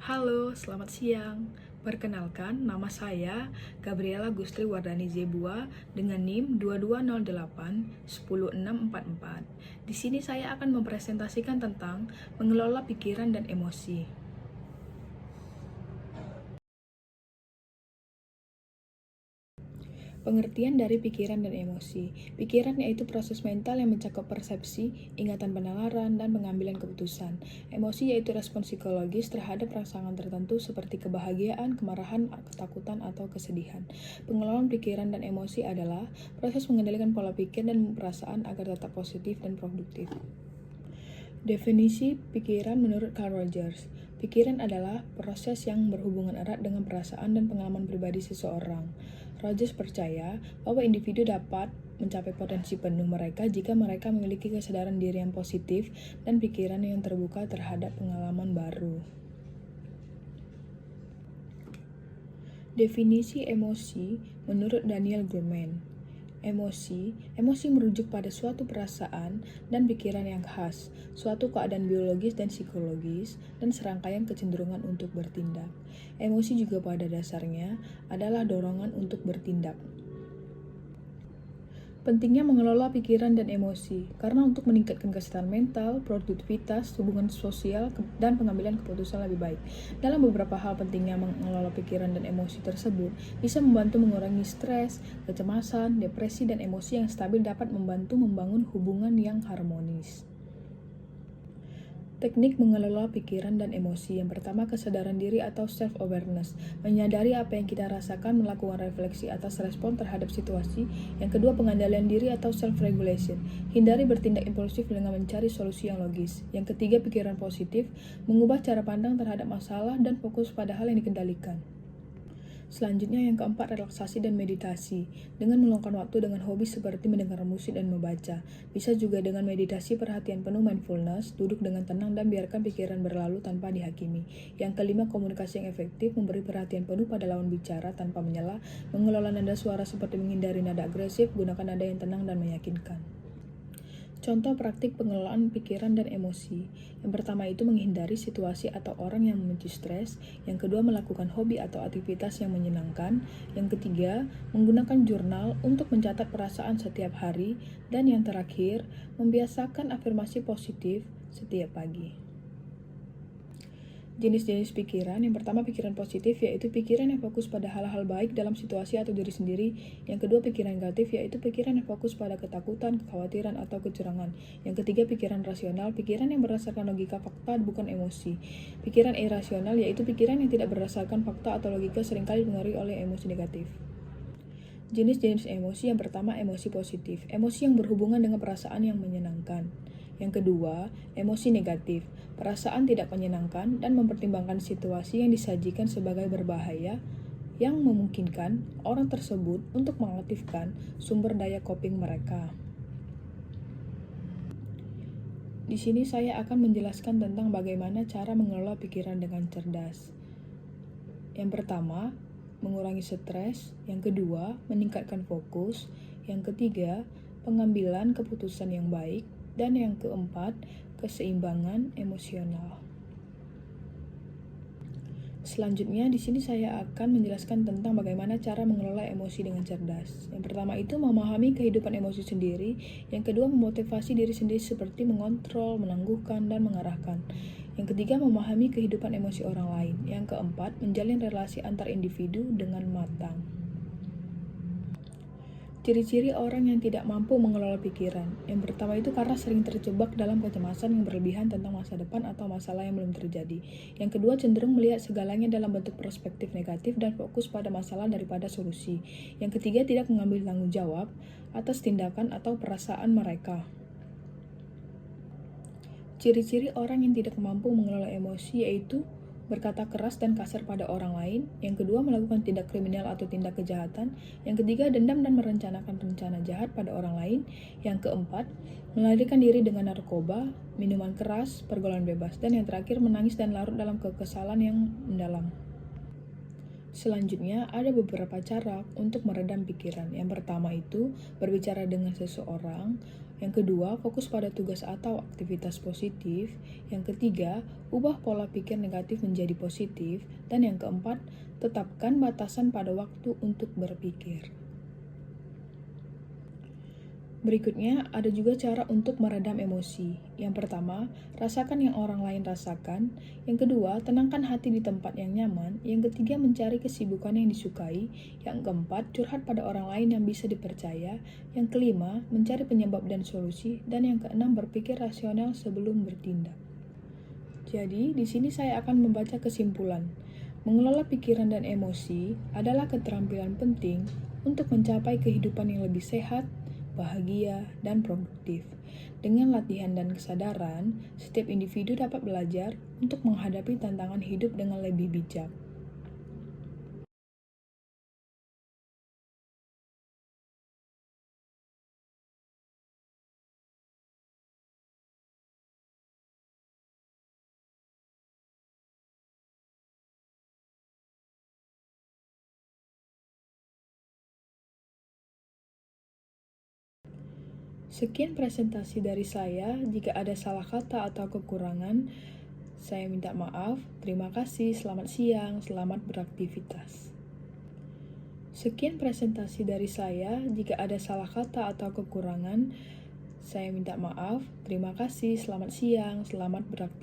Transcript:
Halo, selamat siang. Perkenalkan, nama saya Gabriela Gustri Wardani Zebua dengan NIM 2208-10644. Di sini saya akan mempresentasikan tentang mengelola pikiran dan emosi. Pengertian dari pikiran dan emosi. Pikiran yaitu proses mental yang mencakup persepsi, ingatan penalaran, dan pengambilan keputusan. Emosi yaitu respon psikologis terhadap rangsangan tertentu seperti kebahagiaan, kemarahan, ketakutan, atau kesedihan. Pengelolaan pikiran dan emosi adalah proses mengendalikan pola pikir dan perasaan agar tetap positif dan produktif. Definisi pikiran menurut Carl Rogers. Pikiran adalah proses yang berhubungan erat dengan perasaan dan pengalaman pribadi seseorang. Rogers percaya bahwa individu dapat mencapai potensi penuh mereka jika mereka memiliki kesadaran diri yang positif dan pikiran yang terbuka terhadap pengalaman baru. Definisi emosi menurut Daniel Goleman. Emosi merujuk pada suatu perasaan dan pikiran yang khas, suatu keadaan biologis dan psikologis, dan serangkaian kecenderungan untuk bertindak. Emosi juga pada dasarnya adalah dorongan untuk bertindak. Pentingnya mengelola pikiran dan emosi, karena untuk meningkatkan kesehatan mental, produktivitas, hubungan sosial, dan pengambilan keputusan lebih baik. Dalam beberapa hal pentingnya mengelola pikiran dan emosi tersebut, bisa membantu mengurangi stres, kecemasan, depresi, dan emosi yang stabil dapat membantu membangun hubungan yang harmonis. Teknik mengelola pikiran dan emosi. Yang pertama, kesadaran diri atau self-awareness. Menyadari apa yang kita rasakan, melakukan refleksi atas respon terhadap situasi. Yang kedua, pengendalian diri atau self-regulation. Hindari bertindak impulsif dengan mencari solusi yang logis. Yang ketiga, pikiran positif. Mengubah cara pandang terhadap masalah dan fokus pada hal yang dikendalikan. Selanjutnya yang keempat, relaksasi dan meditasi. Dengan meluangkan waktu dengan hobi seperti mendengar musik dan membaca. Bisa juga dengan meditasi perhatian penuh mindfulness, duduk dengan tenang dan biarkan pikiran berlalu tanpa dihakimi. Yang kelima, komunikasi yang efektif, memberi perhatian penuh pada lawan bicara tanpa menyela, mengelola nada suara seperti menghindari nada agresif, gunakan nada yang tenang dan meyakinkan. Contoh praktik pengelolaan pikiran dan emosi. Yang pertama itu menghindari situasi atau orang yang memicu stres. Yang kedua, melakukan hobi atau aktivitas yang menyenangkan. Yang ketiga, menggunakan jurnal untuk mencatat perasaan setiap hari. Dan yang terakhir, membiasakan afirmasi positif setiap pagi. Jenis-jenis pikiran. Yang pertama, pikiran positif, yaitu pikiran yang fokus pada hal-hal baik dalam situasi atau diri sendiri. Yang kedua, pikiran negatif, yaitu pikiran yang fokus pada ketakutan, kekhawatiran, atau kecurangan. Yang ketiga, pikiran rasional, pikiran yang berdasarkan logika fakta bukan emosi. Pikiran irasional, yaitu pikiran yang tidak berdasarkan fakta atau logika, seringkali dipengaruhi oleh emosi negatif. Jenis-jenis emosi. Yang pertama, emosi positif. Emosi yang berhubungan dengan perasaan yang menyenangkan. Yang kedua, emosi negatif. Perasaan tidak menyenangkan dan mempertimbangkan situasi yang disajikan sebagai berbahaya yang memungkinkan orang tersebut untuk mengaktifkan sumber daya coping mereka. Di sini saya akan menjelaskan tentang bagaimana cara mengelola pikiran dengan cerdas. Yang pertama, mengurangi stres. Yang kedua, meningkatkan fokus. Yang ketiga, pengambilan keputusan yang baik. Dan yang keempat, keseimbangan emosional. Selanjutnya, di sini saya akan menjelaskan tentang bagaimana cara mengelola emosi dengan cerdas. Yang pertama itu memahami kehidupan emosi sendiri. Yang kedua, memotivasi diri sendiri seperti mengontrol, menangguhkan, dan mengarahkan. Yang ketiga, memahami kehidupan emosi orang lain. Yang keempat, menjalin relasi antar individu dengan matang. Ciri-ciri orang yang tidak mampu mengelola pikiran. Yang pertama itu karena sering terjebak dalam kecemasan yang berlebihan tentang masa depan atau masalah yang belum terjadi. Yang kedua, cenderung melihat segalanya dalam bentuk perspektif negatif dan fokus pada masalah daripada solusi. Yang ketiga, tidak mengambil tanggung jawab atas tindakan atau perasaan mereka. Ciri-ciri orang yang tidak mampu mengelola emosi yaitu berkata keras dan kasar pada orang lain. Yang kedua, melakukan tindak kriminal atau tindak kejahatan. Yang ketiga, dendam dan merencanakan rencana jahat pada orang lain. Yang keempat, melarikan diri dengan narkoba, minuman keras, pergaulan bebas. Dan yang terakhir, menangis dan larut dalam kekesalan yang mendalam. Selanjutnya, ada beberapa cara untuk meredam pikiran. Yang pertama itu, berbicara dengan seseorang. Yang kedua, fokus pada tugas atau aktivitas positif. Yang ketiga, ubah pola pikir negatif menjadi positif. Dan yang keempat, tetapkan batasan pada waktu untuk berpikir. Berikutnya, ada juga cara untuk meredam emosi. Yang pertama, rasakan yang orang lain rasakan. Yang kedua, tenangkan hati di tempat yang nyaman. Yang ketiga, mencari kesibukan yang disukai. Yang keempat, curhat pada orang lain yang bisa dipercaya. Yang kelima, mencari penyebab dan solusi. Dan yang keenam, berpikir rasional sebelum bertindak. Jadi, di sini saya akan membaca kesimpulan. Mengelola pikiran dan emosi adalah keterampilan penting untuk mencapai kehidupan yang lebih sehat, bahagia, dan produktif. Dengan latihan dan kesadaran, setiap individu dapat belajar untuk menghadapi tantangan hidup dengan lebih bijak. Sekian presentasi dari saya. Jika ada salah kata atau kekurangan, saya minta maaf. Terima kasih. Selamat siang. Selamat beraktivitas. Sekian presentasi dari saya. Jika ada salah kata atau kekurangan, saya minta maaf. Terima kasih. Selamat siang. Selamat beraktivitas.